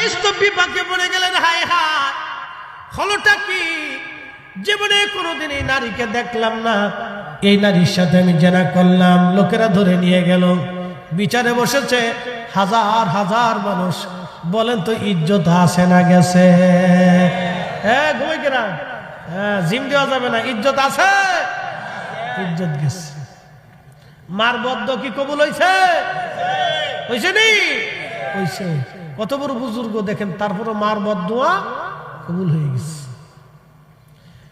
জুরাইস তো বিপাকে পড়ে গেলেন, হায় হায় হলোটা কি, জীবনে কোনোদিন এই নারীকে দেখলাম না, এই নারীর সাথে আমি জেনা করলাম, লোকেরা ধরে নিয়ে গেল, বিচারে বসেছে হাজার হাজার মানুষ। বলেন তো ইজ্জত আছে না গেছে? হ্যাঁ ঘুমাই কেনা, হ্যাঁ জিম দেওয়া যাবে না, ইজ্জত আছে, ইজ্জত গেছে। মার বদ্ধ কি কবুল হয়েছে? হয়েছে নি? হয়েছে। কত বড় বুজুর্গ দেখেন, তারপরে মার বদদুয়া কবুল হয়ে গেছে।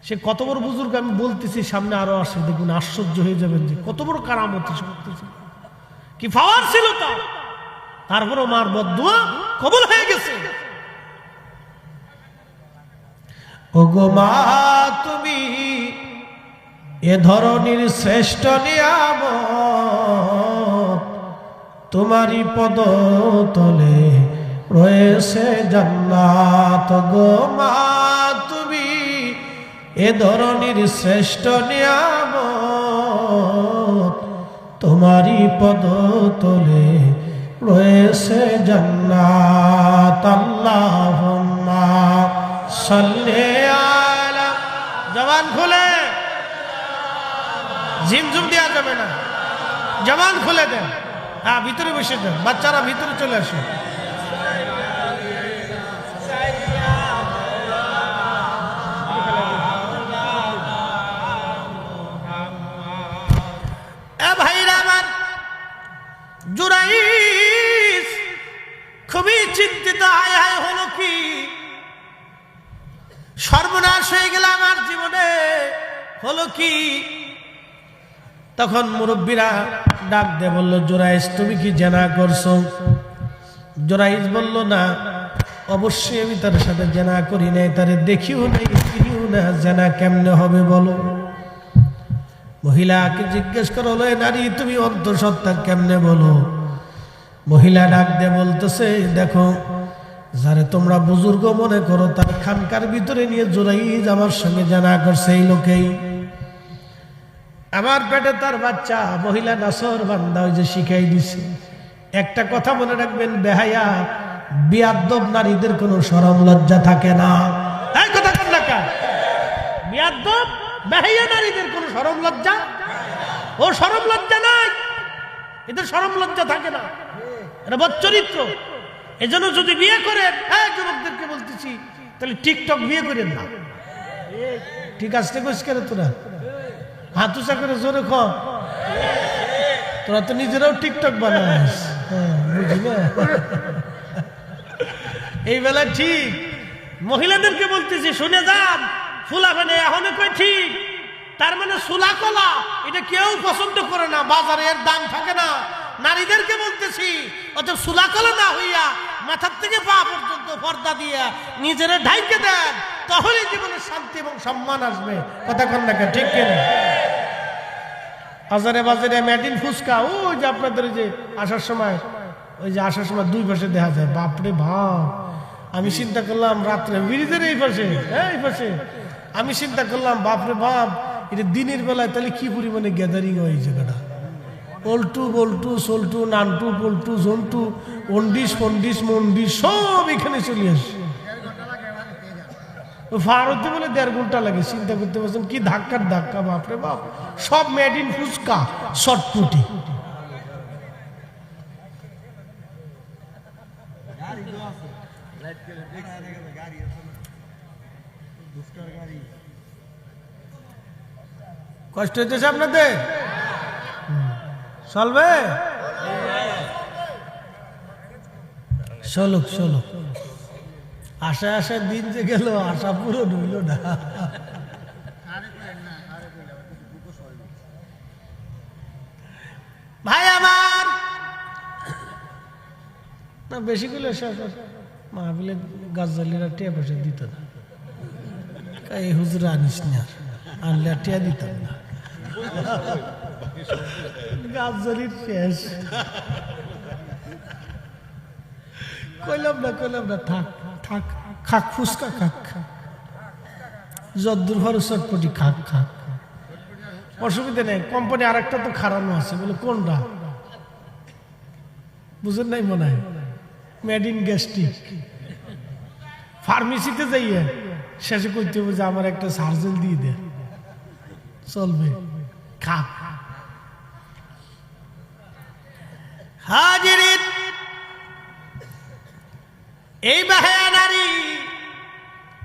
সে কত বড় বুজুর্গ আমি বলতেছি, সামনে আরো আসে, দেখুন আশ্চর্য হয়ে যাবেন যে কত বড় কারামত কি পাওয়ার ছিল তার, তারপরে মার বদদুয়া কবুল হয়ে গেছে। ওগো মা তুমি এ ধরনের শ্রেষ্ঠ নিয়ামত, তোমারই পদ তলে রয়েছে জান্নাত। গো মা তুমি এ ধরনের শ্রেষ্ঠ নিয়ামত, তোমারই পদ তলে রয়েছে জান্নাত। আল্লাহুম্মা সাল্লি আলা, জবান খুলে, ঝিমঝুম দেওয়া যাবে না, জবান খুলে দেন। হ্যাঁ ভিতরে বসে দেন, বাচ্চারা ভিতরে চলে আসে। ভাইরা আমার, জুরাইস খুবই চিন্তিত, হায় হায় হলো কি, সর্বনাশ হয়ে গেল আমার জীবনে, হলো কি। তখন মুরব্বীরা ডাক দিয়ে বলল, জুরাইস তুমি কি জেনা করছো? জুরাইস বলল, না অবশ্যই আমি তার সাথে জেনা করি নাই, তারে দেখিও নাই, চিনিও না, জেনা কেমনে হবে বলো? মহিলাকে জিজ্ঞেস করো, নারী তুমি অন্তঃসত্ত্বা কেমনে বলো? মহিলা ডাক দিয়ে বলতেছে, দেখো যারে তোমরা বুজুর্গ মনে করো, তার খানকার ভিতরে নিয়ে জুরাইস আমার সঙ্গে জানা করছে, এই লোকেই আমার পেটে তার বাচ্চা। মহিলা নাসর বান্দা, ওই যে শিখাই দিছে। একটা কথা মনে রাখবেন, বেহায়া বিয়াদ্দব নারীদের কোনো শরম লজ্জা থাকে না। এই কথা কোন লেখা? বিয়াদ্দব বেহায়া নারীদের কোনো শরম লজ্জা, ও শরম লজ্জা নাই, এদের শরম লজ্জা থাকে না, এটা বচ্চরিত্র। এজন্য যদি বিয়ে করেন, যুবকদেরকে বলতেছি, তাহলে টিকটক বিয়ে করেন না। ঠিক আছে করে তোরা হাত উঁচা করে জোরে খ, তোরা তো নিজেরাও টিকটক বানাস, বুঝি না এই বেলা। ঠিক মহিলাদেরকে বলতেছি, শুনে যান, ফুলা মানে এখন কই ঠিক, তার মানে সুলা কলা এটা কেউ পছন্দ করে না, বাজারে এর দাম থাকে না। নারীদেরকে বলতেছি, অত সুলা কলা না হইয়া মাথার থেকে পা পর্যন্ত পর্দা দিয়ে নিজেরা ঢাইকে দেন, তাহলে জীবনে শান্তি এবং সম্মান আসবে। কথা কন না, ঠিক কিনা? বাজারে বাজারে মেডিন ফুচকা, ওই যে আপনাদের যে আসার সময়, ওই যে আসার সময় দুই পাশে দেখা যায়, বাপরে বাপ। আমি চিন্তা করলাম রাত্রে ব্রিজের এই পাশে, এই পাশে আমি চিন্তা করলাম, বাপরে বাপ, এটা দিনের বেলায় তাহলে কি পরিমাণে গ্যাদারিং হয় এই জায়গাটা। পল্টু বল্টু সল্টু নানটু পল্টু জন্টু অন্ডিস ফন্ডিস মন্ডিস সব এখানে চলে আসে। ফারতে বলে 1.5 ঘন্টা লাগে। চিন্তা করতে পারছেন কি ধাক্কার ধাক্কা, বাপরে বাপ। সব মেড ইন ফুচকা, শর্টপুটি। কষ্ট হইতেছে আপনাদের? চলবে? চলুক চলুক। আশা আশা দিন যে গেল, আশা পুরো হইল না। ভাই আমার না বেশি গুলো মাহফিলে গাছালিরা টিয়া পয়সা দিত না, এই হুজুরা আনিস না, আনলে টিয়া দিতাম না। গাছালির শেষ। কইলাম না থাক থাক, খাক ফুচকা খাক, যদ্দূর ভর চটপটি খাক খাক, অসুবিধা নেই। কোম্পানি আর একটা তো খারানো আছে, বলে কোনটা বুঝেন নাই মনে হয়? Made in gastric. ফার্মেসিতে যাইয়া শেষে কইতে হবে যে আমার একটা সার্জেল দিয়ে দে, চলবে খা। হাজিরিন, এই বাহায়া নারী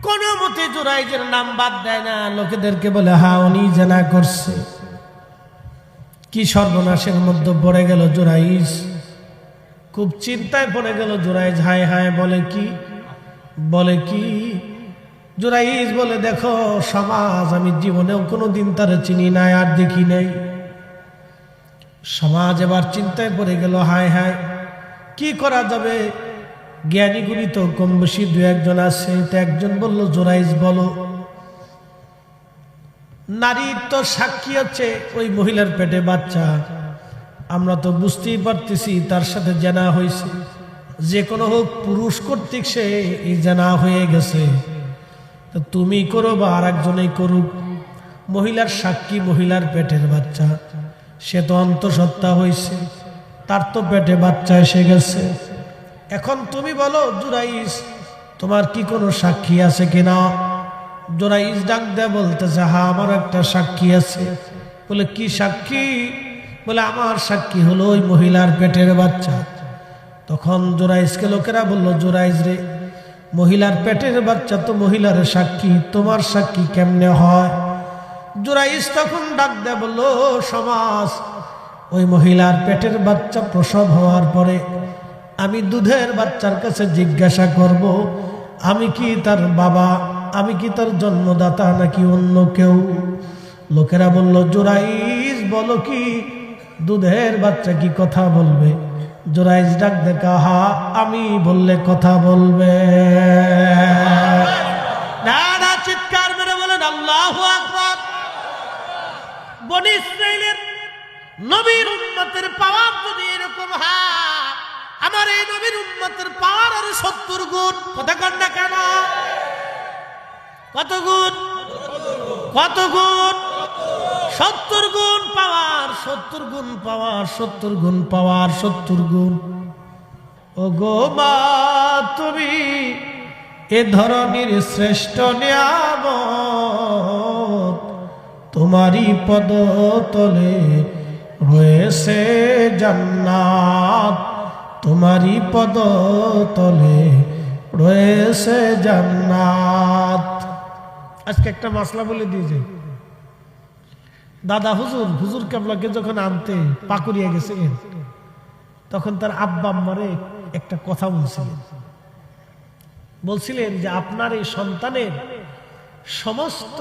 কোন মতে জুরাইজের নাম বাদ দেয় না, লোকেদেরকে বলে হা উনি জানা করছে। কি সর্বনাশের মধ্যে পড়ে গেল জুরাইজ, খুব চিন্তায় পড়ে গেল জুরাইজ। হায় হায়, বলে কি জুরাইজ বলে, দেখো সমাজ, আমি জীবনেও কোনোদিন তার চিনি নাই আর দেখি নাই। সমাজ এবার চিন্তায় পড়ে গেল, হায় হায় কি করা যাবে। জ্ঞানী গুণী তো কম বেশি দু একজন আছে, তো একজন বলল জুরাইজ বলো। নারীর তো সাক্ষী হচ্ছে ওই মহিলার পেটে বাচ্চা, আমরা তো বুঝতেই পারতেছি তার সাথে জানা হয়েছে, যে কোনো হোক পুরুষ কর্তৃক সে এই জানা হয়ে গেছে। তো তুমি করো বা আর একজনেই করুক, মহিলার সাক্ষী মহিলার পেটের বাচ্চা, সে তো অন্তঃসত্ত্বা হয়েছে, তার তো পেটে বাচ্চা এসে গেছে। এখন তুমি বলো জুরাইজ, তোমার কি কোনো সাক্ষী আছে কিনা? জুরাইজ ডাক দেয়া বলতেছে, হ্যাঁ আমার একটা সাক্ষী আছে। বলে কি সাক্ষী? বলে আমার সাক্ষী হলো ওই মহিলার পেটের বাচ্চা। তখন জুরাইজকে লোকেরা বলল, জুরাইজ রে, মহিলার পেটের বাচ্চা তো মহিলার সাক্ষী, তোমার সাক্ষী কেমনে হয়? জুরাইজ তখন ডাক দেয়া বলল, সমাজ, ওই মহিলার পেটের বাচ্চা প্রসব হওয়ার পরে আমি দুধের বাচ্চার কাছে জিজ্ঞাসা করব, আমি কি তার বাবা, আমি কি তার জন্মদাতা নাকি অন্য কেউ? লোকেরা বলল, জুরাইজ বলো কি, দুধের বাচ্চা কি কথা বলবে? জুরাইজ ডাক দেখা, হা আমি বললে কথা বলবে। না, চিৎকার মেরে বলেন আল্লাহু আকবার। বনি ইসরাইলের নবীর উম্মতের পাওয়ার যদি এরকম হয়, আমার এই নবীর উম্মতের পাওয়ার আর 70 গুণ। কথা কন না কেন? কত গুণ? 70 গুণ পাওয়ার, 70 গুণ পাওয়ার, 70 গুণ পাওয়ার, 70 গুণ। ও গো মা, তুমি এ ধরনের শ্রেষ্ঠ নিয়ামত, তোমারই পদতলে রয়েছে জান্নাত, তোমারই পদতলে রয়েছে জান্নাত। আজকে একটা মাসলা বলে দিয়ে যাই। দাদা হুজুর কেবলাকে যখন আনতে পাকুড়িয়া গেছিলেন, তখন তার আব্বা আম্মারে একটা কথা বলছিলেন যে আপনার এই সন্তানের সমস্ত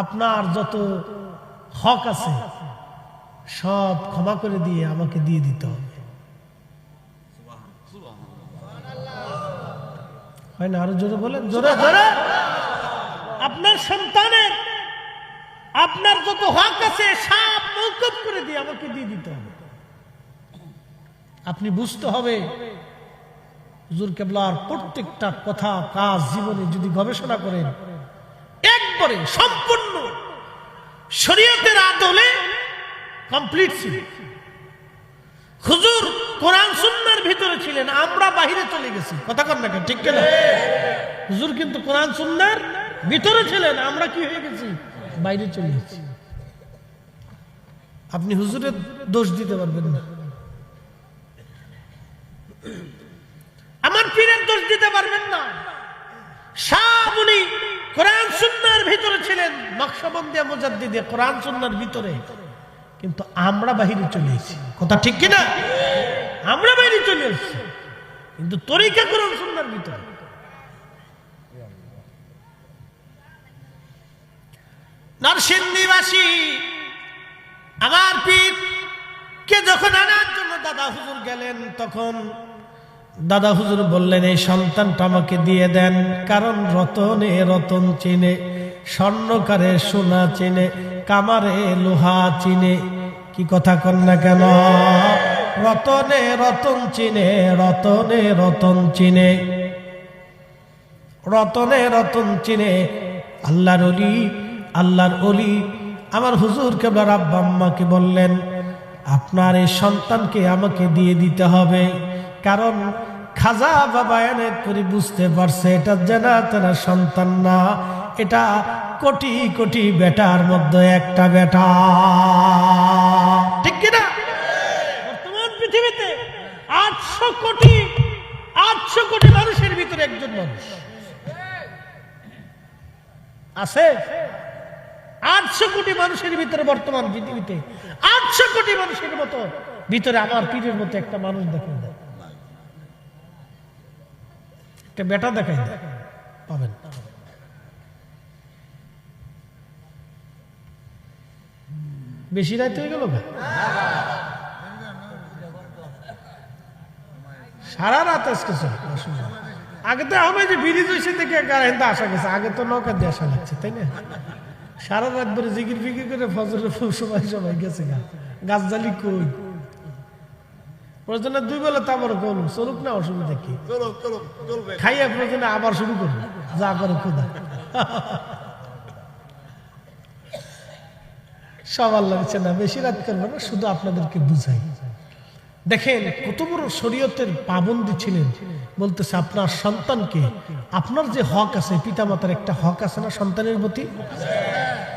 আপনার যত হক আছে সব ক্ষমা করে দিয়ে আমাকে দিয়ে দিতে হবে। হয় না? আরো জোরে বলেন, জোরে জোরে। আপনার সন্তানের আপনার যত হক আছে সব মওকুফ করে দিয়ে আমাকে দিয়ে দিতে হবে। আপনি বুঝতে হবে হুজুর কেবলার প্রত্যেকটা কথা কাজ জীবনে যদি গবেষণা করেন, একবারে সম্পূর্ণ শরীয়তের আদলে কমপ্লিট ছিল। হুজুর কোরআন সুন্নাহর ভিতরে ছিলেন, আমরা বাহিরে চলে গেছি। কথা কন না, ঠিক কিনা? হুজুর কিন্তু কোরআন সুন্নাহর ভিতরে ছিলেন, আমরা কি হয়ে গেছি? বাইরে চলে গেছি। আপনি হুজুরের দোষ দিতে পারবেন না, আমার পীরের দোষ দিতে পারবেন না। সব উনি কোরআন সুন্নাহর ভিতরে ছিলেন, নকশবন্দিয়া মুজাদ্দিদে কোরআন সুন্নাহর ভিতরে, কিন্তু আমরা বাহিরে চলে এসেছি। কথা ঠিক কিনা? আমরা বাইরে চলে এসেছি, কিন্তু তরিকা কোরআন সুন্নাহর ভিতরে। নরসিংদীবাসী আমার পীর কে যখন আনার জন্য দাদা হুজুর গেলেন, তখন দাদা হুজুর বললেন, এই সন্তানটা আমাকে দিয়ে দেন, কারণ রতনে রতন চিনে, স্বর্ণকারে সোনা চিনে, কামারে লোহা চিনে। কি কথা কন না কেন? রতনে রতন চিনে, রতনে রতন চিনে, রতনে রতন চিনে। আল্লাহর ওলি, আল্লাহর ওলি আমার হুজুর কেবলার আব্বা আম্মাকে বললেন, আপনার এই সন্তানকে আমাকে দিয়ে দিতে হবে, কারণ খাজা বাবা এনে করে বুঝতে পারছে এটা জানা তারা সন্তান না, এটা কোটি কোটি বেটার মধ্যে একটা বেটা। ঠিক কিনা? বর্তমান পৃথিবীতে 800 কোটি মানুষের ভিতরে একজন মানুষ আছে। 800 কোটি মানুষের ভিতরে বর্তমান পৃথিবীতে 800 কোটি মানুষের মতো ভিতরে আমার পীরের মতো একটা মানুষ দেখেন, একটা বেটা দেখাই পাবেন। বেশি রাত হয়ে গেল, সারা রাত আজকে আগে তো আমি যে ব্রিজ হয়েছে দেখে আসা গেছে, আগে তো নৌকা দিয়ে আসা লাগছে, তাই না? সারা রাত ধরে জিকির ফিকির করে ফজরের সবাই গেছে গাছ জালি কই প্রয়োজনে 2 বেলা তারপর করুন, চলুক না, অসুবিধা কি? খাইয়া প্রয়োজনে আবার শুরু করুন, যা করে খুদা সব আল্লাহ দিচ্ছে না। বেশি রাত করবো না, শুধু আপনাদেরকে বুঝাই। দেখেন কত বড় শরীয়তের পাবন্দি ছিলেন। বলতেছে আপনার সন্তানকে, আপনার যে হক আছে, পিতামাতার একটা হক আছে না সন্তানের প্রতি,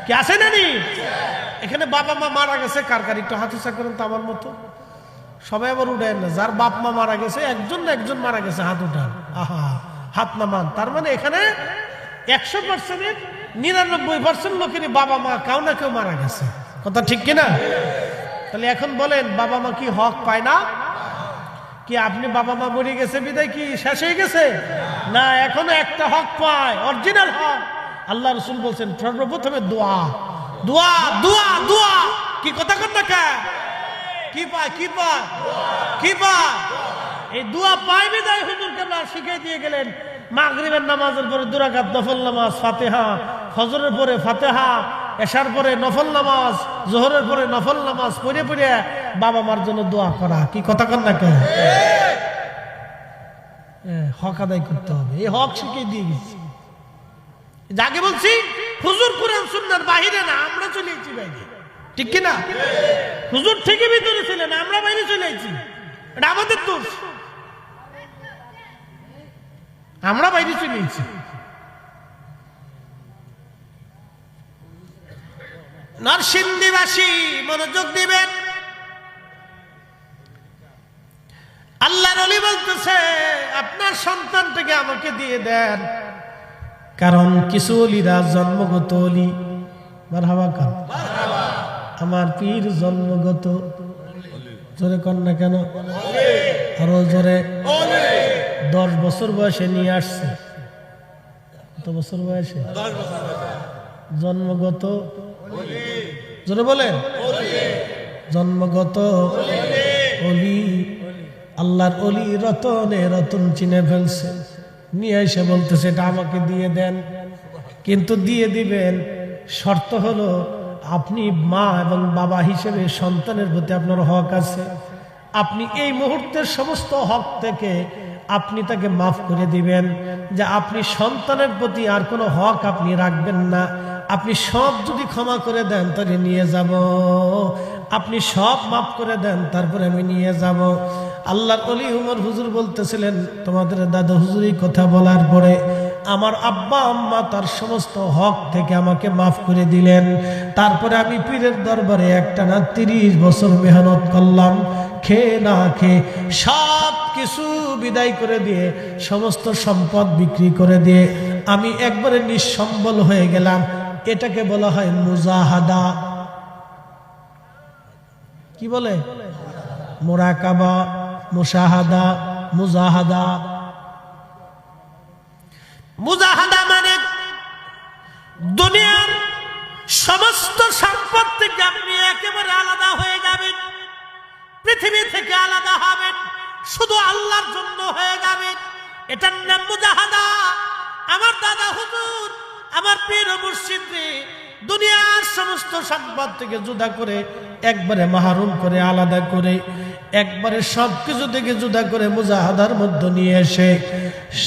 কি আছে না? এখানে বাবা মা মারা গেছে, কার কার একটু হাত উঁচা করেন তো আমার মতো। সবাই আবার উঠেন না, যার বাপ মা মারা গেছে একজন না একজন মারা গেছে, হাত উঠান। আহা, হাত নামান। তার মানে এখানে 100%-এর 99% লোকেরই বাবা মা কেউ না কেউ মারা গেছে। কথা ঠিক কিনা? তাহলে এখন বলেন বাবা মা কি হক পায় না? কি আপনি বাবা মা মরে গেছে বিদায় কি শেষ হয়ে গেছে? না, এখনো একটা হক পায়, অরিজিনাল হক। আল্লাহ রাসূল বলছেন সর্বপ্রথমে দোয়া, দোয়া, দোয়া, দোয়া। কি কথা কর না কে? কি পায়? কি পায়? কি পায়? এই দোয়া পায় বিদায় হুজুর কেবলা শিখিয়ে দিয়ে গেলেন। মাগরিবের নামাজের পরে 2 রাকাত নফল নামাজ, ফাতিহা, ফজরের পরে ফাতিহা, এশার পরে নফল নামাজ, জোহরের পরে নফল নামাজ পড়ে পড়ে বাবা মার জন্য দোয়া করা। কি কথা কর না কেন? হক আদায় করতে হবে, এই হক শিখিয়ে দিয়ে গেছি। যাকে বলছি হুজুর কোরআন সুন্নাহর বাহিরে না, আমরা চলে এসেছি বাইরে। ঠিক কিনা? হুজুর থেকে ভিতরে ছিলেন, আমরা বাইরে চলে এসেছি। এটা আমাদের দোষ, আমরা বাইরে চলে এসেছি। নরসিংদীবাসী মনোযোগ দিবেন। আল্লাহর ওলি বলতেছে আপনার সন্তানটাকে আমাকে দিয়ে দেন, কারণ কিছু ওলিরা জন্মগত ওলি। মারহাবা কান, আমার পীর জন্মগত। জোরে কর না কেন? আরো জোরে। 10 বছর বয়সে নিয়ে আসছে। কত বছর বয়সে? জন্মগত। জোরে বলেন। জন্মগত ওলি। আল্লাহর ওলি রতনে রতন চিনে ফেলছে, নিয়ে এসে বলতেছে এটা আমাকে দিয়ে দেন। কিন্তু দিয়ে দিবেন, শর্ত হলো আপনি মা এবং বাবা হিসেবে সন্তানের প্রতি আপনার হক আছে। আপনি এই মুহূর্তের সমস্ত হক থেকে আপনি তাকে মাফ করে দিবেন, যে আপনি সন্তানের প্রতি আর কোনো হক আপনি রাখবেন না। আপনি সব যদি ক্ষমা করে দেন তাহলে নিয়ে যাব, আপনি সব মাফ করে দেন তারপরে আমি নিয়ে যাব। আল্লাহর ওলি উমর হুজুর বলতেছিলেন তোমাদের দাদা হুজুর এই কথা বলার পরে আমার আব্বা আম্মা তার সমস্ত হক থেকে আমাকে মাফ করে দিলেন। তারপরে আমি পীরের দরবারে একটানা 30 বছর মেহনত করলাম, খেয়ে না খেয়ে সব কিছু বিদায় করে দিয়ে, সমস্ত সম্পদ বিক্রি করে দিয়ে আমি একবারে নিঃসম্বল হয়ে গেলাম। এটাকে বলা হয় মুজাহাদা। কি বলে? মুরাকাবা, মুশাহাদা, মুজাহাদা। মুজাহাদা মানে দুনিয়ার সমস্ত সম্পদ থেকে আপনি একেবারে আলাদা হয়ে যাবেন, পৃথিবী থেকে আলাদা হবেন, শুধু আল্লাহর জন্য হয়ে যাবেন। এটার নাম মুজাহাদা। আমার দাদা হুজুর, আমার পীর মুর্শিদ দুনিয়ার সমস্ত সম্পদ থেকে জুদা করে, একবারে মাহরুম করে, আলাদা করে, একবারে সবকিছু থেকে জুদা করে মুজাহাদার মধ্যে নিয়ে এসে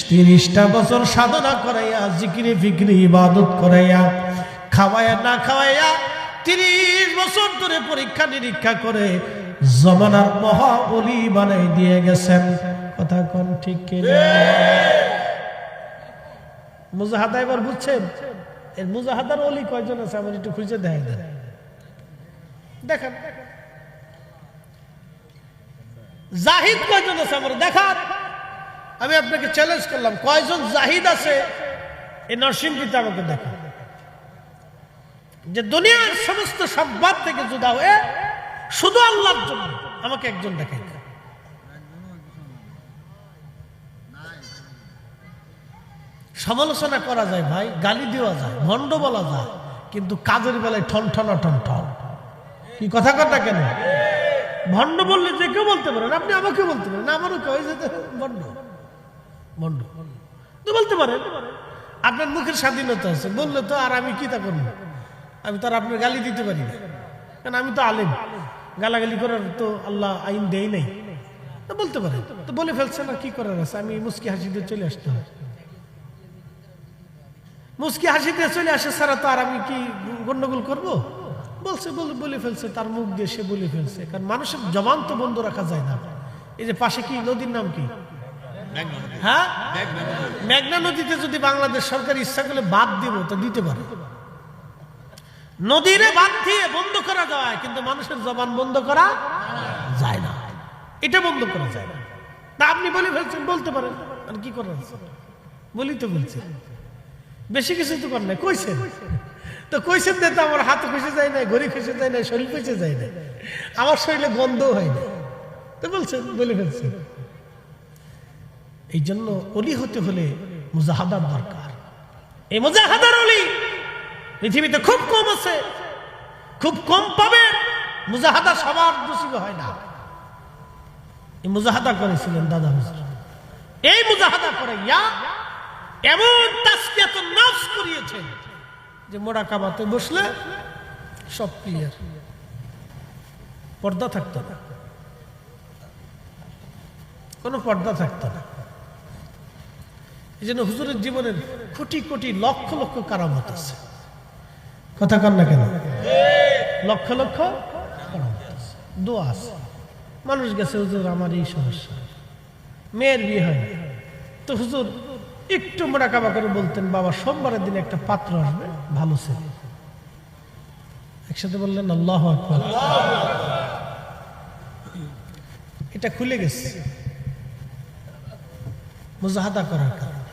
30টা বছর সাধনা করাইয়া, জিকিরে ফিকিরে ইবাদত করাইয়া, খাওয়াইয়া না খাওয়াইয়া 30 বছর ধরে পরীক্ষা নিরীক্ষা করে জমানার মহা ওলি বানাই দিয়ে গেছেন। কথা কোন ঠিক কিনা? মুজাহাদা এবার বুঝছেন? এর মুজাহাদার ওলি কয়জন আছে আমার একটু খুঁজে দেখাই দেন, দেখেন। জাহিদ কয়জন আছে আমার দেখান। আমি আপনাকে চ্যালেঞ্জ করলাম, কয়জন জাহিদ আছে এই নরসিংদীতে আমাকে দেখান, যে দুনিয়ার সমস্ত সম্পদ থেকে জুদা হয়ে শুধু আল্লাহর জন্য আমাকে একজন দেখাই। সমালোচনা করা যায় ভাই, গালি দেওয়া যায়, ভণ্ড বলা যায়, কিন্তু কাজের বেলায় ঠন ঠন ঠন ঠন। কি কথা কথা কেন? ভণ্ড বললে যে কেউ বলতে পারেন, আপনি আমাকে বলতে পারেন, আমারও কেউ যেতে ভণ্ড ভণ্ড তো বলতে পারেন। আপনার মুখের স্বাধীনতা আছে, বললে তো আর আমি কি তা করবো? আমি তো আর আপনার গালি দিতে পারি না, কারণ আমি তো আলেম। গালাগালি করার তো আল্লাহ আইন দেয় নাই, তো বলতে পারেন। তো বলে ফেলছেন, আর কি করার আছে? আমি মুস্কি হাসি দিয়ে চলে আসতে হয়। মুস্কি হাসি দিয়ে চলে আসে ছাড়া তো আর আমি কি গন্ডগোল করবো? বলছে, বলে ফেলছে, তার মুখ দিয়ে সে বলে ফেলছে। কারণ মানুষের জবান তো বন্ধ রাখা যায় না। এই যে পাশে কি নদীর নাম কি? হ্যাঁ, মেঘনা নদীতে যদি বাংলাদেশ সরকার ইচ্ছা করলে বাদ দিব তো দিতে পারে, নদীরে বাদ দিয়ে বন্ধ করা যায়, কিন্তু মানুষের জবান বন্ধ করা যায় না। এটা বন্ধ করা যায় না। তা আপনি বলে ফেলছেন, বলতে পারেন, আর কি করার আছে? বলি তো বলছি, বেশি কিছু তো করেন না, কইছেন তো কইছেন তো আমার হাত খুশি যায় না, ঘড়ি খুশি যায় না, শরীর খুশি যায় না, আমার শরীরে গন্ধও হয় না, তো বলছেন, বলে ফেলছেন। এই জন্য অলি হতে হলে মুজাহাদার দরকার। এই মুজাহাদার অলি পৃথিবীতে খুব কম আছে, খুব কম পাবে। মুজাহাদা সবার নসিব হয় না। এই মুজাহাদা করেছিলেন দাদা হুজুর। এই মুজাহাদা করে এমন তাসকিয়াতুন নফস করিয়েছেন যে মোরাকাবাতে বসলে সব ক্লিয়ার, পর্দা থাকতো না, কোনো পর্দা থাকতো না। এই জন্য হুজুরের জীবনের কোটি কোটি লক্ষ লক্ষ কারামত আছে। কথা কন না কেন? লক্ষ লক্ষ কারামত আছে, দোয়া আছে। মানুষ গেছে, হুজুর আমার এই সমস্যা, মেয়ের বিয়ে হয় না, তো হুজুর একটু মোরাকাবা করে বলতেন, বাবা সোমবারের দিন একটা পাত্র আসবে, ভালো ছেলে। একসাথে বললেন আল্লাহু আকবার। এটা খুলে গেছে মুজাহাদা করার কারণে।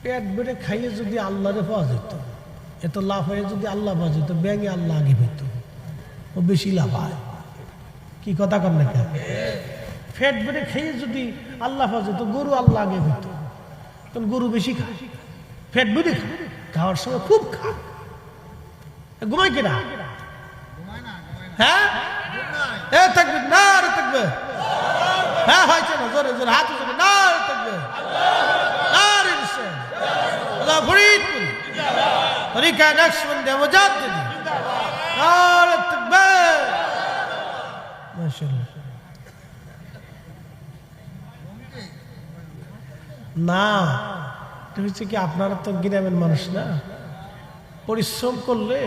পেট বেড়ে খাইয়ে যদি আল্লাহরে পাওয়া যেত, এত লাভ হয়ে যদি আল্লাহ পাওয়া যেত, ব্যাঙে আল্লাহ আগে পেত, ও বেশি লাভ হয়। কি কথা কর না কেন? পেট বেড়ে খাইয়ে যদি আল্লাহ পাওয়া যেত, গরু আল্লাহ আগে পেত, কারণ গরু বেশি খায়, পেট বেড়ে খায়, খাওয়ার সময় খুব খায়। ঘুমায় কিনা? হ্যাঁ, থাকবে না, থাকবে। হ্যাঁ, হয়েছে না, জোরে জোরে হাত উঠে না, থাকবে না। হচ্ছে কি, আপনারা তো গ্রামের মানুষ না, পরিশ্রম করলে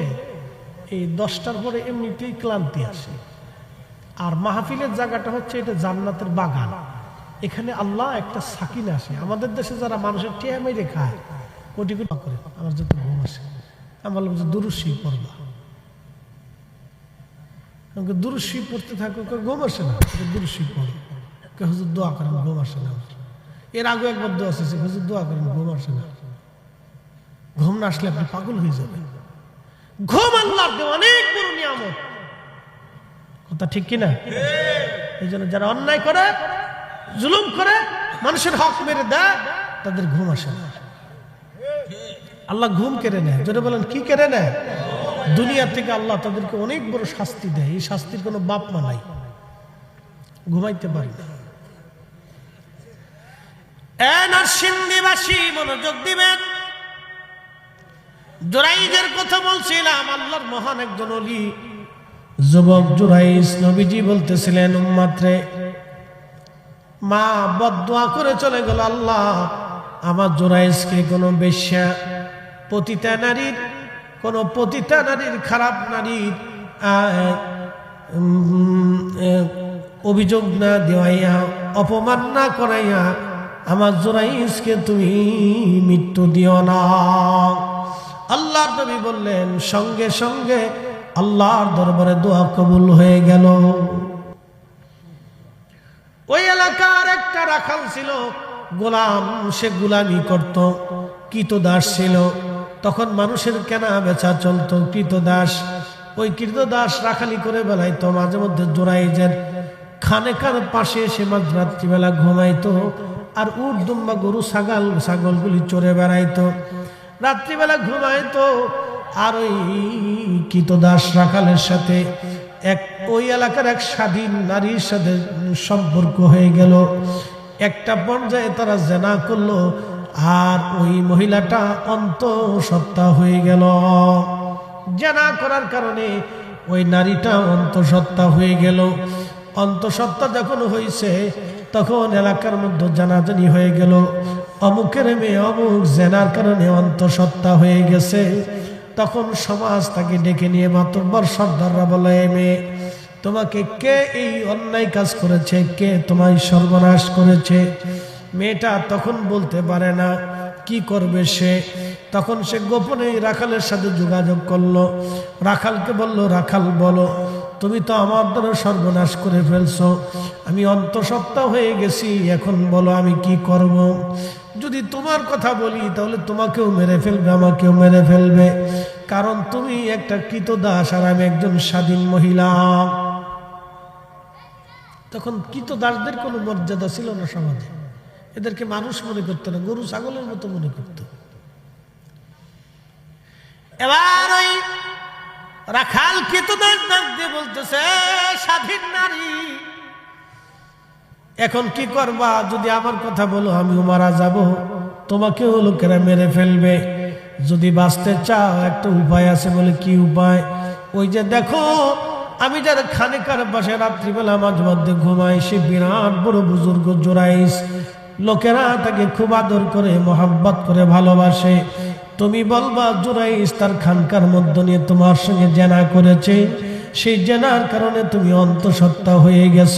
এই 10টার পরে এমনিতেই ক্লান্তি আসে। আর মাহফিলের জায়গাটা হচ্ছে এটা জান্নাতের বাগান, এখানে আল্লাহ একটা সাকিন আসে। আমাদের দেশে যারা মানুষের টিয়া মেরে খায়, কোটি কোটি করে, আমার যত ঘুম আসে, আমি বললাম যে দুরূদ শরীফ পড়বা। আমাকে দুরূদ শরীফ পড়তে থাকো, ঘুম আসে না, দুরূদ শরীফ পড়ো, হুজুর দোয়া করেন, ঘুম আসে না। এর আগে একবার দোয়া আছে, হুজুর দোয়া করেন, ঘুম আসে না। ঘুম না আসলে আপনি পাগল হয়ে যাবেন। ঘুম আল্লাহর দেওয়া অনেক বড় নিয়ামত। কথা ঠিক কিনা? এই জন্য যারা অন্যায় করে, জুলুম করে, মানুষের হক মেরে দেয়, তাদের ঘুম আসে না। আল্লাহ ঘুম কেড়ে নেয়। যদি বলেন কি কেড়ে নেয়? দুনিয়া থেকে আল্লাহ তাদেরকে অনেক বড় শাস্তি দেয়। এই শাস্তির কোনো বাপ মা নাই, ঘুমাইতে পারে না। নরসিংদীবাসী মনোযোগ দিবেন। জুরাইজের কথা বলছিলাম, আল্লাহর মহান একজন ওলি যুবক জুরাইজ, নবীজি বলতেছিলেন উম্মতরে, মা বদদুয়া করে চলে গেল, আল্লাহ আমার জুরাইজকে কোনো বেশ্যা, পতিতা নারীর, কোনো পতিতা নারীর, খারাপ নারীর অভিযোগ না দেওয়াইয়া, অপমান না করাইয়া আমার জুরাইজকে তুমি মৃত্যু দিও না। আল্লাহর নবী বললেন, সঙ্গে সঙ্গে আল্লাহর দরবারে দোয়া কবুল হয়ে গেল। ওই এলাকার একটা রাখাল ছিল, গোলাম, সে গোলামি করত, কৃতদাস ছিল। তখন মানুষের কেনা বেচা চলতো, কৃতদাস। ওই কৃতদাস রাখালি করে বেলাইতো, মাঝে মধ্যে জুরাইজের খানেকার পাশে এসে রাত্রিবেলা ঘুমাইতো, আর উট দুম্বা গরু ছাগলগুলি চড়ে বেড়াইতো, রাত্রিবেলা ঘুমাইতো। আর ওই কৃতদাস রাখালের সাথে ওই এলাকার এক স্বাধীন নারীর সাথে সম্পর্ক হয়ে গেল। একটা পর্যায়ে তারা জেনা করলো, আর ওই মহিলাটা অন্তঃসত্ত্বা হয়ে গেল। জেনা করার কারণে ওই নারীটা অন্তঃসত্ত্বা হয়ে গেল। অন্তঃসত্ত্বা যখন হয়েছে, তখন এলাকার মধ্যে জানাজানি হয়ে গেল, অমুকের মেয়ে অমুক জেনার কারণে অন্তঃসত্ত্বা হয়ে গেছে। তখন সমাজ তাকে ডেকে নিয়ে মাতব্বর সর্দাররা বলে, মেয়ে, তোমাকে কে এই অন্যায় কাজ করেছে, কে তোমায় সর্বনাশ করেছে? মেয়েটা তখন বলতে পারে না, কি করবে সে? তখন সে গোপনে রাখালের সাথে যোগাযোগ করলো, রাখালকে বলল, রাখাল বলো, তুমি তো আমার দ্বারা সর্বনাশ করে ফেলছো, আমি অন্তঃসত্ত্বা হয়ে গেছি, এখন বলো আমি কি করব? যদি তোমার কথা বলি তাহলে তোমাকেও মেরে ফেলবে, আমাকেও মেরে ফেলবে, কারণ তুমি একটা কৃতদাস আর আমি একজন স্বাধীন মহিলা। তখন কৃতদাসদের কোনো মর্যাদা ছিল না সমাজে, এদেরকে মানুষ মনে করতো না, গরু ছাগলের মতো মনে করত। এবার ওই রাখাল কৃতদাস ডাক দিয়ে বলতেছে, স্বাধীন নারী, এখন কি করবা? যদি আমার কথা বলো আমিও মারা যাব, তোমাকেও লোকেরা মেরে ফেলবে। যদি বাঁচতে চাও একটা উপায় আছে। বলে, কি উপায়? ওই যে দেখো, আমি যার খানেকার পাশে রাত্রিবেলা মাঝে মধ্যে ঘুমাই, সে বিরাট বড় বুজুর্গ জুরাইজ, লোকেরা তাকে খুব আদর করে, মোহাব্বত করে ভালোবাসে। তুমি বলবা জুরাইজ তার খানকার মধ্য নিয়ে তোমার সঙ্গে জেনা করেছে, সেই জেনার কারণে তুমি অন্তঃসত্ত্বা হয়ে গেছ।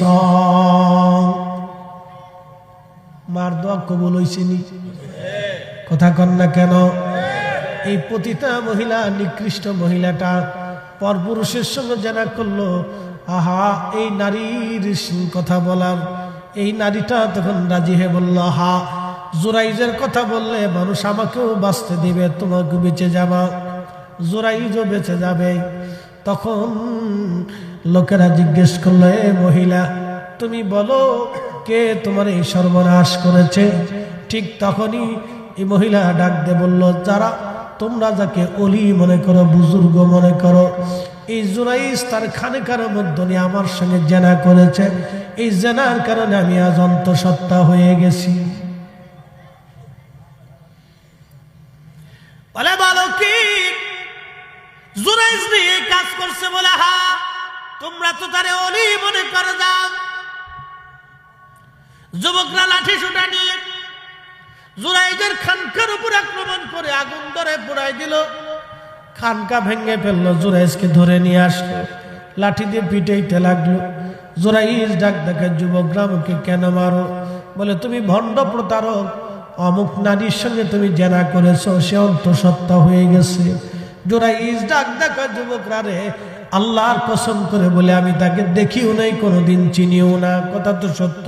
মার দোয়া কবুল হইছে নি? কথা কন না কেন? এই পতিতা মহিলা, নিকৃষ্ট মহিলাটা পরপুরুষের সঙ্গে জেনা করলো। আহা, এই নারীর কথা বলার, এই নারীটা তখন রাজি হয়ে বলল, হা, জুরাইজের কথা বললে মানুষ আমাকেও বাঁচতে দিবে, তোমাকে বেঁচে যাবা, জুরাইজও বেঁচে যাবে। তখন লোকেরা জিজ্ঞেস করলো, এ মহিলা, তুমি বলো কে তোমার এই সর্বনাশ করেছে? ঠিক তখনই এই মহিলা ডাক দিয়ে বলল, যারা তোমরা যাকে অলি মনে করো, বুজুর্গ মনে করো, এই জুরাইজ তার খানেকার মধ্য নিয়ে আমার সঙ্গে জেনা করেছে, এই জেনার কারণে আমি আজ অন্তঃসত্ত্বা হয়ে গেছি। বলে, বলো কি জুরাইজ নিয়ে কাজ করছে? বলে, হ্যাঁ। তোমরা তো তারে অলি মনে করে যাও। যুবকরা লাঠি সুটা নিয়ে জুরাইজের খানকার উপর আক্রমণ করে আগুন ধরে পুড়াই দিল, খানকা ভেঙে ফেললো, জুরাইজকে ধরে নিয়ে আসলো, লাঠি দিয়ে পিটাইতে লাগলো। জুরাইজ ডাক দেখে, যুবকরা আমাকে কেন মারো? বলে, তুমি ভণ্ড প্রতারক, অমুক নারীর সঙ্গে তুমি জেনা করেছো, সে অন্তঃসত্ত্বা হয়ে গেছে। জুরাইজ ডাক দেখা, যুবকরা রে, আল্লাহর কসম করে বলে আমি তাকে দেখিও নাই, কোনোদিন চিনিও না। কথা তো সত্য,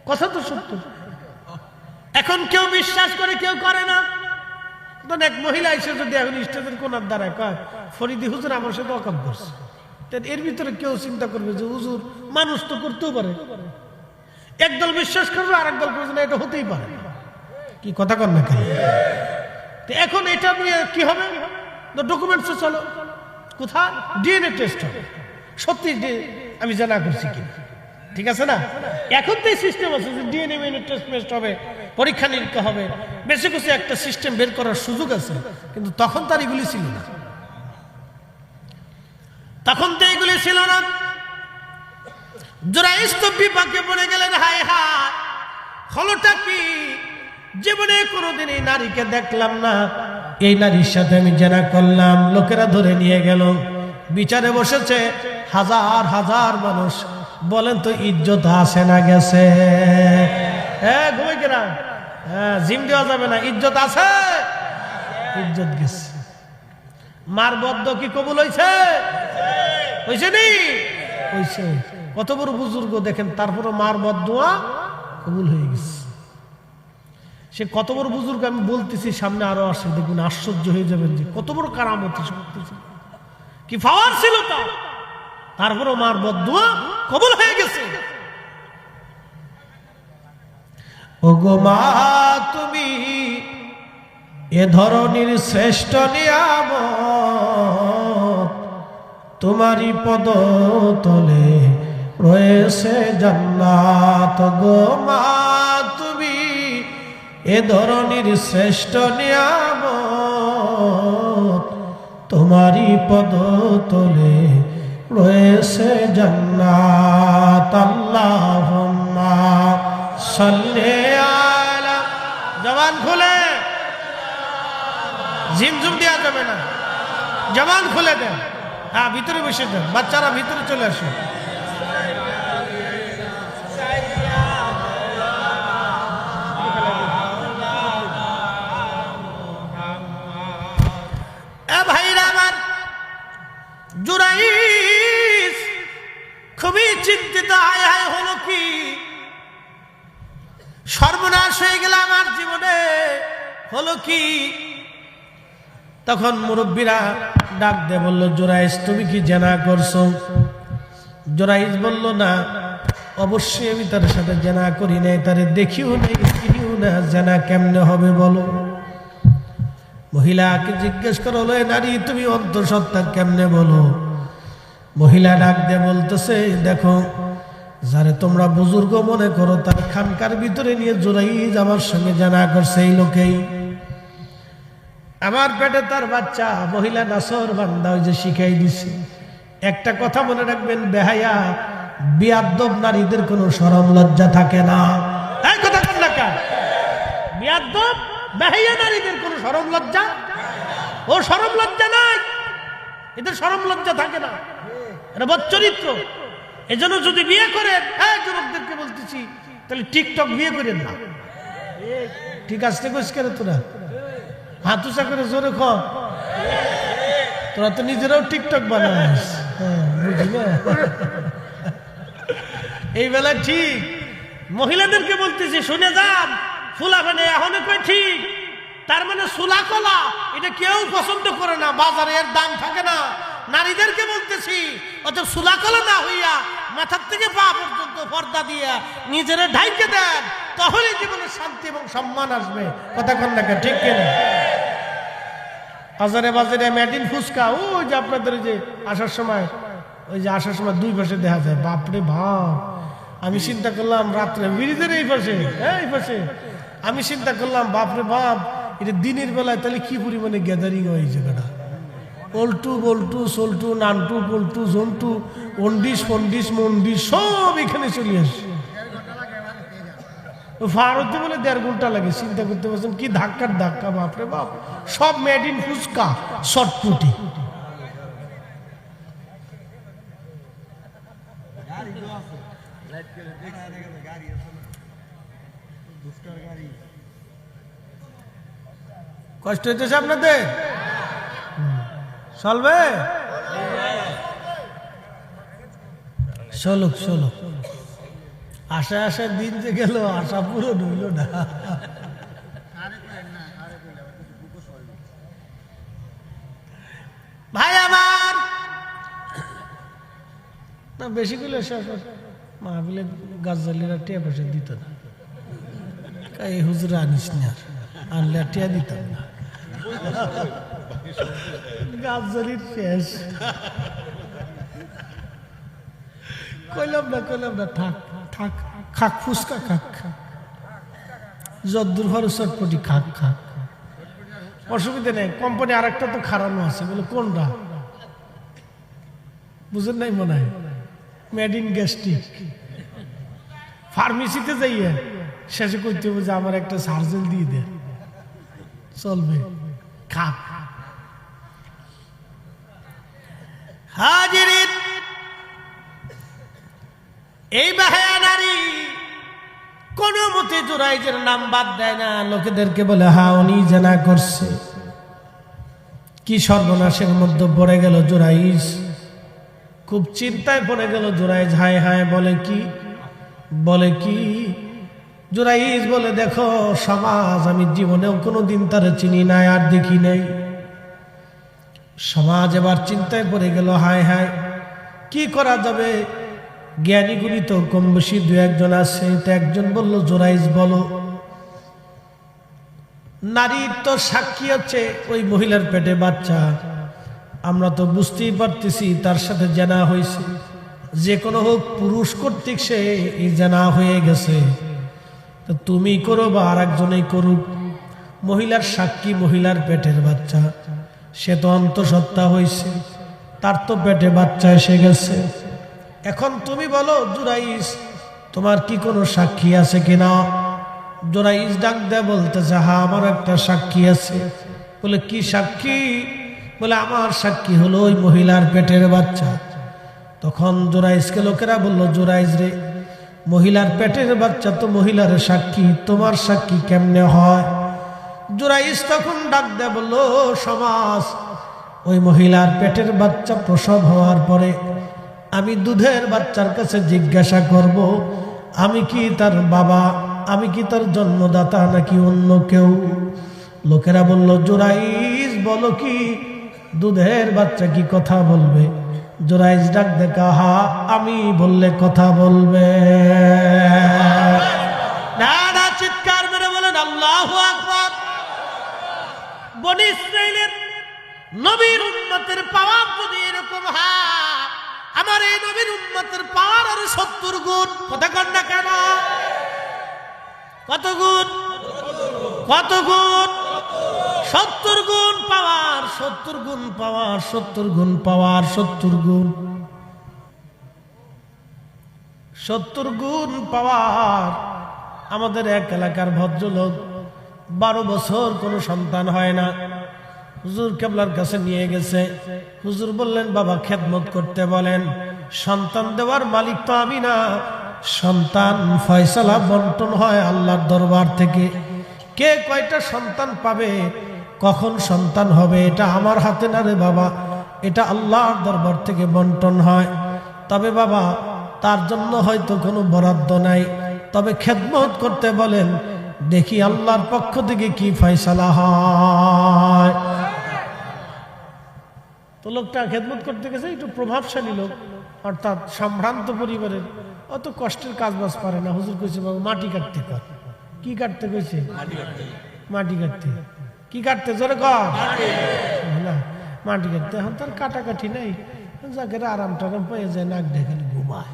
কথা তো সত্য। এখন কেউ বিশ্বাস করে, কেউ করে না। এক মহিলা এসে যদি এখন স্টেজের কোনার দ্বারা কয়, ফরিদি হুজুর আমার সাথে অকাম করছে, এর ভিতরে কেউ চিন্তা করবে যে হুজুর মানুষ তো করতেও পারে। একদল বিশ্বাস করবে, আর একদল করবে না, এটা হতেই পারে। কি কথা কর না কেন? এখন এটা নিয়ে কি হবে? ডকুমেন্টসে চলো, কোথায় ডিএনএ টেস্ট হবে, সত্যি আমি জানা করছি কি, ঠিক আছে না? এখন তো এই সিস্টেম আছে যে ডিএনএ টেস্ট হবে, পরীক্ষা নিরীক্ষা হবে, বেশি কিছু একটা সিস্টেম বের করার সুযোগ আছে। কিন্তু তখন তার এগুলি ছিল না, তখন তো এগুলি ছিল না। জুরাইজ তো বিপাকে পড়ে গেলেন, হায় হায়, হলোটা কি? জীবনে কোনোদিন এই নারীকে দেখলাম না, এই নারীর সাথে আমি জেনা করলাম, লোকেরা ধরে নিয়ে গেল, বিচারে বসেছে হাজার হাজার মানুষ। বলেন তো ইজ্জত আছে না গেছে? হ্যাঁ, ঘুমাই কেনা, হ্যাঁ, জিম দেওয়া যাবে না, ইজ্জত আছে, ইজ্জত গেছে। মার বদ্ধ কি কবুল হয়েছে? হয়েছে নি? হয়েছে। কত বড় বুজুর্গ দেখেন, তারপরে মার বদদোয়া কবুল হয়ে গেছে। সে কত বড় বুজুর্গ আমি বলতেছি, সামনে আরো আসে, দেখুন আশ্চর্য হয়ে যাবেন যে কত বড় কারামত, কি পাওয়ার ছিল তার। তারপরে মার বদদোয়া কবুল হয়ে গেছে। ওগো মা, তুমি এ ধরনের শ্রেষ্ঠ নিয়ামত, তোমারই পদ তলে রয়েছে জান্নাত। গো মা, তুমি এ ধরনের শ্রেষ্ঠ নিয়ামত, তোমারই পদ তলে রয়েছে জান্নাত। আল্লাহুম্মা সাল্লি আলা, জবান খুলে, ঝিমঝুম দেওয়া যাবে না, জবান খুলে দেন। হ্যাঁ, ভিতরে বসে দেন, বাচ্চারা ভিতরে চলে আসে। ভাইরা আমার, জুরাইস খুবই চিন্তিত, হায় হায় হলো কি, সর্বনাশ হয়ে গেল আমার জীবনে, হলো কি। তখন মুরব্বীরা ডাক দিয়ে বলল, জুরাইস তুমি কি জেনা করছো? জুরাইস বলল, না, অবশ্যই আমি তার সাথে জেনা করি নাই, তারে দেখিও নাই, চিনিও না, জেনা কেমনে হবে বলো? মহিলাকে জিজ্ঞেস করো, নারী তুমি অন্তঃসত্ত্বা কেমনে বলো? মহিলা ডাক দিয়ে বলতেছে, দেখো, যারে তোমরা বুজুর্গ মনে করো, তার খানকার ভিতরে নিয়ে জুরাইজ আমার সঙ্গে জানা করছে এই লোকেই। আমার পেটে তার বাচ্চা, মহিলা নাসর বান্দা, ওই যে শিখাই দিছে। একটা কথা মনে রাখবেন, বেহায়া বিয়াদ্দব নারীদের কোনো শরম লজ্জা থাকে না। এই কথা কোন লেখা? বিয়াদ্দব বেহায়া নারীদের কোনো শরম লজ্জা, ও শরম লজ্জা নাই, এদের শরম লজ্জা থাকে না, এটা বচ্চরিত্র। এজন্য যদি বিয়ে করেন, যুবকদেরকে বলতেছি, তাহলে টিকটক বিয়ে করেন না। ঠিক আছে, কেন তোরা হাত উঁচা করে জোরে খ, তোরা তো নিজেরাও টিকটক বানাস, বুঝলি না? এই বেলায় ঠিক মহিলাদেরকে বলতেছি, শুনে যান, ফুলা মানে এখন কই ঠিক, তার মানে সুলা কলা এটা কেউ পছন্দ করে না, বাজারে এর দাম থাকে না। নারীদেরকে বলতেছি, অত সুলা কলা না হইয়া মাথার থেকে পা পর্যন্ত পর্দা দিয়ে নিজেরা ঢাইকে দেন, তাহলে জীবনে শান্তি এবং সম্মান আসবে। কথা কন না, ঠিক কিনা? বাজারে বাজারে মেডিন ফুচকা, ওই যে আপনাদের যে আসার সময়, ওই যে আসার সময় দুই পাশে দেখা যায়, বাপরে বাপ। আমি চিন্তা করলাম রাত্রে ব্রিজের এই পাশে, এই পাশে, আমি চিন্তা করলাম বাপরে বাপ, এটা দিনের বেলায় তাহলে কি পরিমাণে গ্যাদারিং হয় এই জায়গাটা। পল্টু বল্টু সল্টু নানটু পল্টু জন্টু অন্ডিস ফন্ডিস মন্ডিস সব এখানে চলে আসে। ফারতে বলে 1.5 ঘন্টা লাগে। চিন্তা করতে পারছেন কি ধাক্কার ধাক্কা, বাপরে বাপ। সব মেড ইন ফুচকা, শর্টপুটি। কষ্ট হইতেছে আপনাদের? চলবে? চলুক চলুক। আশা আশা দিন যে গেল, আশা পুরো হইল না। ভাই আমার না বেশি গুলো মাহফিলে গাছালিরা টিয়া পয়সা দিত না, এই হুজুরা আনিস না, আনলে টিয়া দিতাম না। গাছালির শেষ। কইলাম না থাক থাক, খাক ফুচকা খাক, যদ্দূর ভর চটপটি খাক খাক, অসুবিধা নেই। কোম্পানি আর একটা তো খারানো আছে, বলে কোনটা বুঝেন নাই মনে হয়, মেড ইন গ্যাস্ট্রিক। ফার্মেসিতে যাইয়া শেষে করতে হবে যে আমার একটা সার্জেল দিয়ে দে, চলবে। খাপ। হাজিরিন, এই বাহায়া নারী কোন মতে জুরাইজের নাম বাদ দেয় না, লোকেদেরকে বলে হা উনি জানা করছে। কি সর্বনাশের মধ্যে পড়ে গেল জুরাইজ, খুব চিন্তায় পড়ে গেল জুরাইজ। হায় হায়, বলে কি জুরাইজ বলে, দেখো সমাজ, আমি জীবনেও কোনোদিন তার চিনি নাই আর দেখি নাই। সমাজ এবার চিন্তায় পড়ে গেল, হায় হায় কি করা যাবে। জ্ঞানীগুলি তো কম বেশি দু একজন আছে, তো একজন বলল জুরাইজ বলো। নারীর তো সাক্ষী হচ্ছে ওই মহিলার পেটে বাচ্চা, আমরা তো বুঝতেই পারতেছি তার সাথে জানা হয়েছে, যে কোনো হোক পুরুষ কর্তৃক সে এই জানা হয়ে গেছে। তো তুমি করো বা আর একজনেই করুক, মহিলার সাক্ষী মহিলার পেটের বাচ্চা, সে তো অন্তঃসত্ত্বা হয়েছে, তার তো পেটে বাচ্চা এসে গেছে। এখন তুমি বলো জুরাইজ, তোমার কি কোনো সাক্ষী আছে কিনা? জুরাইজ ডাক দেয় বলতেছে, হ্যাঁ আমার একটা সাক্ষী আছে। বলে কি সাক্ষী? বলে আমার সাক্ষী হলো ওই মহিলার পেটের বাচ্চা। তখন জুরাইজকে লোকেরা বলল, জুরাইজ রে, মহিলার পেটের বাচ্চা তো মহিলার সাক্ষী, তোমার সাক্ষী কেমনে হয়? জুরাইজ তখন ডাক দেয় বলল, সমাজ, ওই মহিলার পেটের বাচ্চা প্রসব হওয়ার পরে আমি দুধের বাচ্চার কাছে জিজ্ঞাসা করব, আমি কি তার বাবা, আমি কি তার জন্মদাতা নাকি অন্য কেউ? লোকেরা বলল, জুরাইজ বলো কি, দুধের বাচ্চা কি কথা বলবে? জুরাইজ ডাক দেখা, হা আমি বললে কথা বলবে। না, চিৎকার মেরে বলেন আল্লাহু আকবার। বনি ইসরাইলের নবীর উম্মতের পাওয়ার যদি এরকম হয়, আমার এই নবীর উম্মতের পাওয়ার আর 70 গুণ। কথা কন না কেন? কত গুণ? 70 গুণ পাওয়ার, 70 গুণ পাওয়ার, 70 গুণ পাওয়ার, 70 গুণ, 70 গুণ পাওয়ার। আমাদের এক এলাকার ভদ্রলোক 12 বছর কোনো সন্তান হয় না, হুজুর কেবলার কাছে নিয়ে গেছে। হুজুর বললেন, বাবা খেদমত করতে বলেন, সন্তান দেওয়ার মালিক তো আমি না, সন্তান ফয়সালা বন্টন হয় আল্লাহর দরবার থেকে। কে কয়টা সন্তান পাবে, কখন সন্তান হবে, এটা আমার হাতে না রে বাবা, এটা আল্লাহর দরবার থেকে বন্টন হয়। তবে বাবা তার জন্য হয়তো কোনো বরাদ্দ নাই, তবে খেদমত করতে বলেন, দেখি আল্লাহর পক্ষ থেকে কি ফয়সালা হয়। তো লোকটা খেদমত করতে গেছে, একটু প্রভাবশালী লোক, অর্থাৎ সম্ভ্রান্ত পরিবারের, অত কষ্টের কাজ বাজ পারে না। হুজুর কইছে, বাবা মাটি কাটতে কর। কি কাটতে কইছে? মাটি কাটতে। কি কাটতে? জোরে কর না, মাটি কাটতে। এখন তার কাটাকাটি নাই, যাকে আরাম টারাম পেয়ে যায়, নাক ঢেকে ঘুমায়,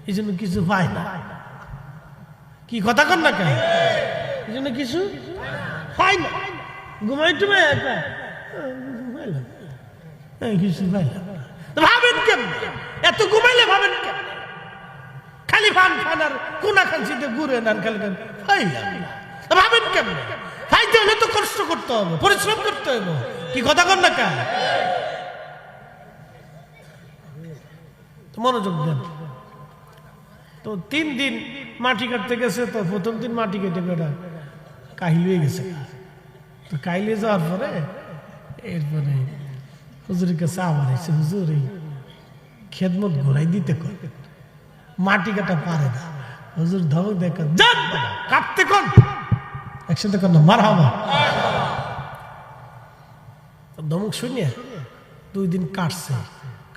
এই জন্য কিছু পায় না। কি কথা কর না কেন? এই জন্য কিছু পায় না, ঘুমাই টুমাই কিছু পাইলাম। ভাবেন কেমন এত ঘুমাইলে? ভাবেন কেমন? খালি ফান খান আর কোনা খানছিতে ঘুরে না, খালি খান ভাবেন কেমন? খাইতে হলে তো কষ্ট করতে হবে, পরিশ্রম করতে হবে। কি কথা কর না কেন? মনোযোগ দেন। তো 3 দিন মাটি কাটতে গেছে, তো প্রথম দিন মাটি কেটে বেড়া কাহিল হয়ে গেছে। তো কাহিলে যাওয়ার পরে এরপরে হুজুরের কাছে আবার এসে, হুজুর এই খেদমত ঘোরাই দিতে কর, মাটি কাটা পারে না। হুজুর ধমক দেখা, কাটতে কর, একসাথে কর না, মার হাবা। ধমক শুনিয়ে 2 দিন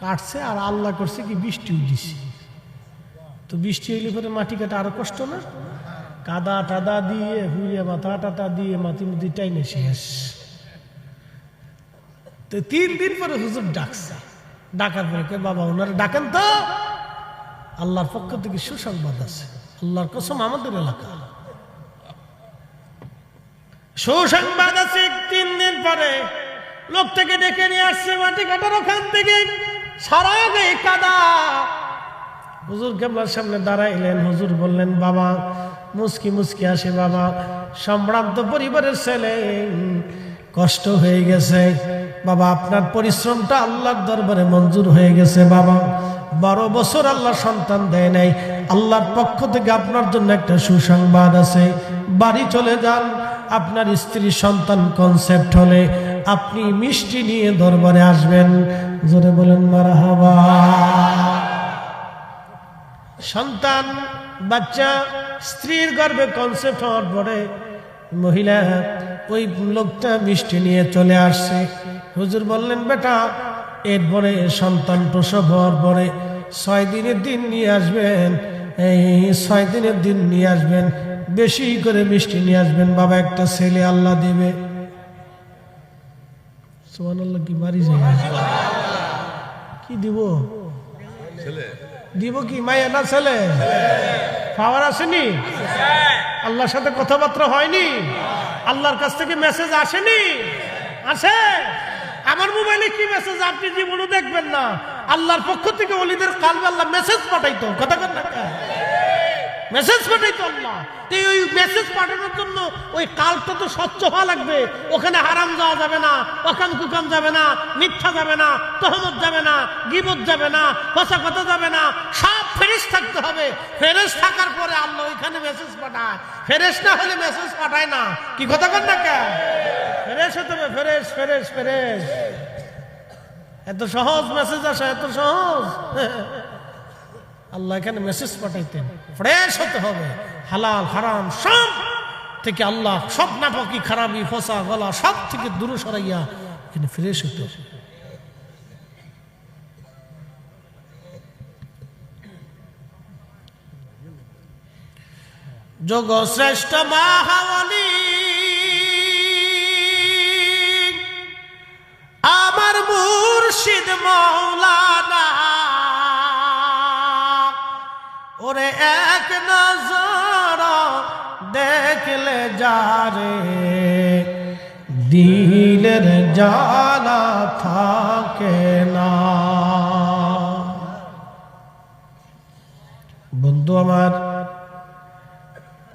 কাটছে আর আল্লাহ করছে কি বৃষ্টি উঠিছে। তো বৃষ্টি হইলে পরে মাটি কাটা আরো কষ্ট না, কাদা টাদা দিয়ে হুইয়ে মাথা টাটা দিয়ে মাটি মুটি টাইনে শেষ। তো 3 দিন পরে হুজুর ডাকছে, ডাকার পরে বাবা ওনারা ডাকেন তো, আল্লাহর পক্ষ থেকে সুসংবাদ আছে। আল্লাহর কসম আমাদের এলাকা সুসংবাদ আছে। 3 দিন পরে লোকটাকে ডেকে নিয়ে আসছে মাটি কাটার ওখান থেকে, সারা গায়ে কাদা। হুজুর কেবলার সামনে দাঁড়াইলেন। হুজুর বললেন, বাবা মুস্কি মুস্কি আসে, বাবা সম্ভ্রান্ত পরিবারের ছেলে, কষ্ট হয়ে গেছে বাবা, আপনার পরিশ্রমটা আল্লাহর দরবারে মঞ্জুর হয়ে গেছে বাবা। 12 বছর আল্লাহ সন্তান দেয় নাই, আল্লাহর পক্ষ থেকে আপনার জন্য একটা সুসংবাদ আছে। বাড়ি চলে যান, আপনার স্ত্রী সন্তান কনসেপ্ট হলে আপনি মিষ্টি নিয়ে দরবারে আসবেন। জোরে বলেন মারহাবা। সন্তান বাচ্চা স্ত্রীর গর্ভে কনসেপ্ট হওয়ার পরে মহিলা ওই লোকটা মিষ্টি নিয়ে চলে আসছে। হুজুর বললেন, বেটা এরপরে সন্তান প্রসব হওয়ার পরে 6 দিনের দিন নিয়ে আসবেন, এই 6 দিনের দিন নিয়ে আসবেন, বেশি করে মিষ্টি নিয়ে আসবেন বাবা, একটা ছেলে আল্লাহ দিবে। সুবহানাল্লাহ। কি বাড়ি যায় কি দিব, দিব কি মায়া না ছেলে? পাওয়ার আসেনি, আল্লাহর সাথে কথাবার্তা হয়নি, আল্লাহর কাছ থেকে মেসেজ আসেনি, আসে। আমার মোবাইলে কি মেসেজ আপনি জীবনে দেখবেন না, আল্লাহর পক্ষ থেকে ওলিদের কালবে আল্লাহ মেসেজ পাঠাইতো। কথা বলেন না, মেসেজ পাঠাইতো আল্লাহ। ওই মেসেজ পাঠানোর জন্য ওই কালটা তো স্বচ্ছ হওয়া লাগবে। ওখানে হারাম যাওয়া যাবে না, অকাম কুকাম যাবে না, মিথ্যা যাবে না, তহমত যাবে না, গীবত যাবে না, পচা কথা যাবে না, সব ফ্রেশ থাকতে হবে। ফ্রেশ থাকার পরে আল্লাহ ওইখানে মেসেজ পাঠায়, ফ্রেশ না হলে মেসেজ পাঠায় না। কি কথা বলেন না, কে ফ্রেশ হতে হবে, ফ্রেশ ফ্রেশ ফ্রেশ। এত সহজ মেসেজ আসে, এত সহজ। আল্লাহ এখানে মেসেজ পাঠাইতেন, ফ্রেশ হতে হবে, হালাল হারাম সব থেকে আল্লাহ, সব নাপাকি খারাপি ফসা গলা সব থেকে দূরে সরাইয়া এখানে ফ্রেশ হতে হবে। যোগ শ্রেষ্ঠ মাহাওয়ালি আমার মুর্শিদ মাওলানা, ওরে এক নজর দেখলে যারে দিলের জ্বালা থাকে না। বন্ধু আমার,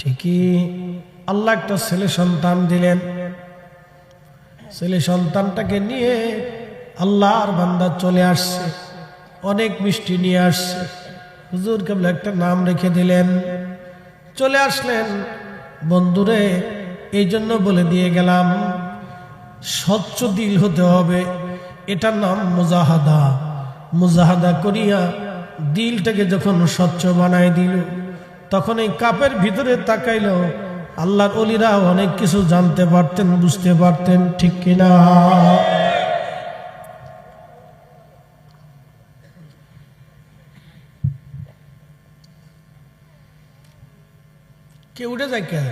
ঠিকই আল্লাহ একটা ছেলে সন্তান দিলেন। ছেলে সন্তানটাকে নিয়ে আল্লাহর বান্দা চলে আসছে, অনেক মিষ্টি নিয়ে আসছে। হুজুর কেবল একটা নাম রেখে দিলেন, চলে আসলেন। বন্ধুরে, এই জন্য বলে দিয়ে গেলাম, স্বচ্ছ দিল হতে হবে। এটার নাম মুজাহাদা। মুজাহাদা করিয়া দিলটাকে যখন স্বচ্ছ বানায় দিল, তখন এই কাপের ভিতরে তাকাইল, আল্লাহর ওলিরা অনেক কিছু জানতে পারতেন, বুঝতে পারতেন, ঠিক কিনা? কে উঠে যায়? কে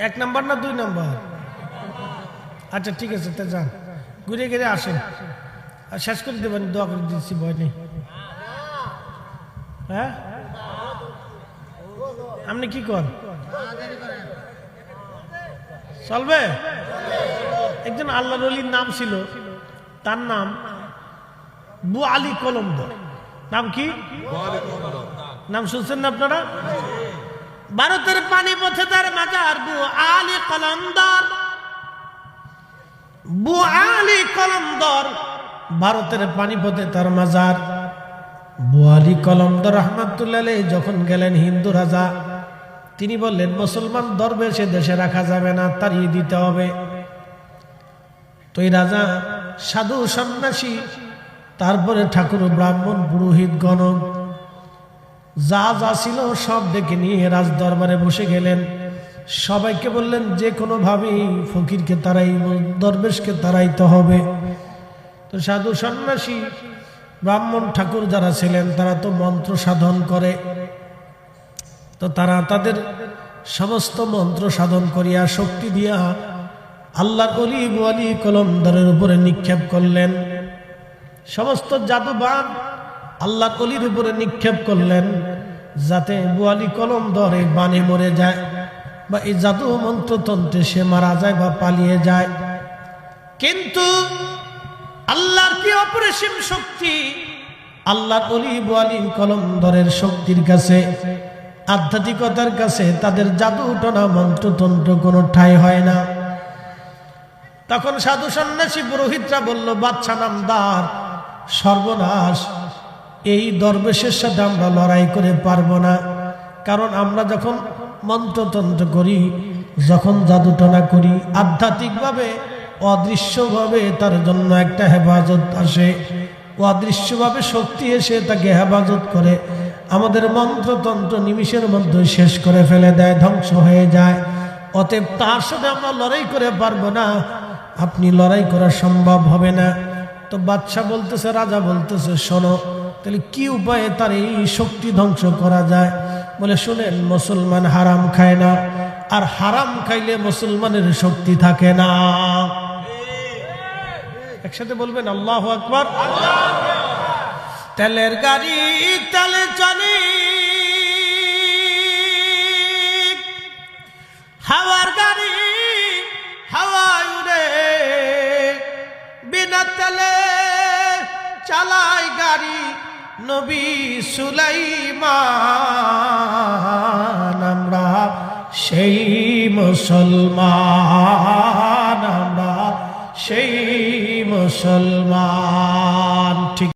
1 নাম্বার না 2 নাম্বার? আচ্ছা ঠিক আছে, তা যান, ঘুরে ঘুরে আসেন, আর শেষ করে দেবেন। দোয়া করে দিচ্ছি, ভয় নেই। হ্যাঁ, আপনি কি কর চলবে? একজন আল্লাহর ওলির নাম ছিল, তার নাম বু আলী কলমদর। নাম কি? নাম শুনছেন না আপনারা? ভারতের পানিপথে তার মাজার বু আলী কলমদর। বু আলী কলমদর ভারতের পানিপথে তার মাজার। বু আলী কলমদর রহমাতুল্লাহ আলাইহি যখন গেলেন হিন্দু রাজা, তিনি বললেন, মুসলমান দরবেশে দেশে রাখা যাবে না, তাড়িয়ে দিতে হবে। তো এই রাজা সাধু সন্ন্যাসী, তারপরে ঠাকুর ব্রাহ্মণ পুরোহিত গণ যা যা ছিল সব ডেকে নিয়ে রাজ দরবারে বসে গেলেন। সবাইকে বললেন, যে কোনো ভাবেই ফকিরকে তারাই, দরবেশকে তারাইতে হবে। তো সাধু সন্ন্যাসী ব্রাহ্মণ ঠাকুর যারা ছিলেন, তারা তো মন্ত্র সাধন করে। তো তারা তাদের সমস্ত মন্ত্র সাধন করিয়া শক্তি দিয়া আল্লাহর ওলি বু আলী কলমদরের উপরে নিক্ষেপ করলেন। সমস্ত জাদুবান আল্লাহর ওলির উপরে নিক্ষেপ করলেন, যাতে বু আলী কলমদর এই বানে মরে যায়, বা এই জাদু মন্ত্রতন্ত্রে সে মারা যায় বা পালিয়ে যায়। কিন্তু আল্লাহর কি অপরিসীম শক্তি! আল্লাহর ওলি বু আলী কলমদরের শক্তির কাছে আধ্যাত্মিকতার কাছে তাদের জাদু টনা মন্ত্রতন্ত্র কোনো ঠাঁই হয় না। তখন সাধু সন্ন্যাসী পুরোহিতরা বলল, বাদশা নামদার, সর্বনাশ, এই দরবেশের সাথে আমরা লড়াই করে পারবো না। কারণ আমরা যখন মন্ত্রতন্ত্র করি, যখন জাদুটনা করি, আধ্যাত্মিকভাবে অদৃশ্যভাবে তার জন্য একটা হেফাজত আসে, অদৃশ্যভাবে শক্তি এসে তাকে হেফাজত করে, আমাদের মন্ত্রতন্ত্র নিমিষের মধ্যে শেষ করে ফেলে দেয়, ধ্বংস হয়ে যায়। অতএব তার সাথে আমরা লড়াই করে পারবো না, আপনি লড়াই করা সম্ভব হবে না। তো বাদশা বলতেছে, রাজা বলতেছে, শোনো, তাহলে কি উপায়ে তার এই শক্তি ধ্বংস করা যায়? বলে, শুনেন, মুসলমান হারাম খায় না, আর হারাম খাইলে মুসলমানের শক্তি থাকে না। একসাথে বলবেন আল্লাহু আকবার। তেলের গাড়ি তেলে চলে, হাওয়ার গাড়ি হাওয়ায় উড়ে, বিনা তেলে চালায় গাড়ি নবী সুলাইমান। আমরা সেই মুসলমান, আমরা সেই মুসলমান। ঠিক।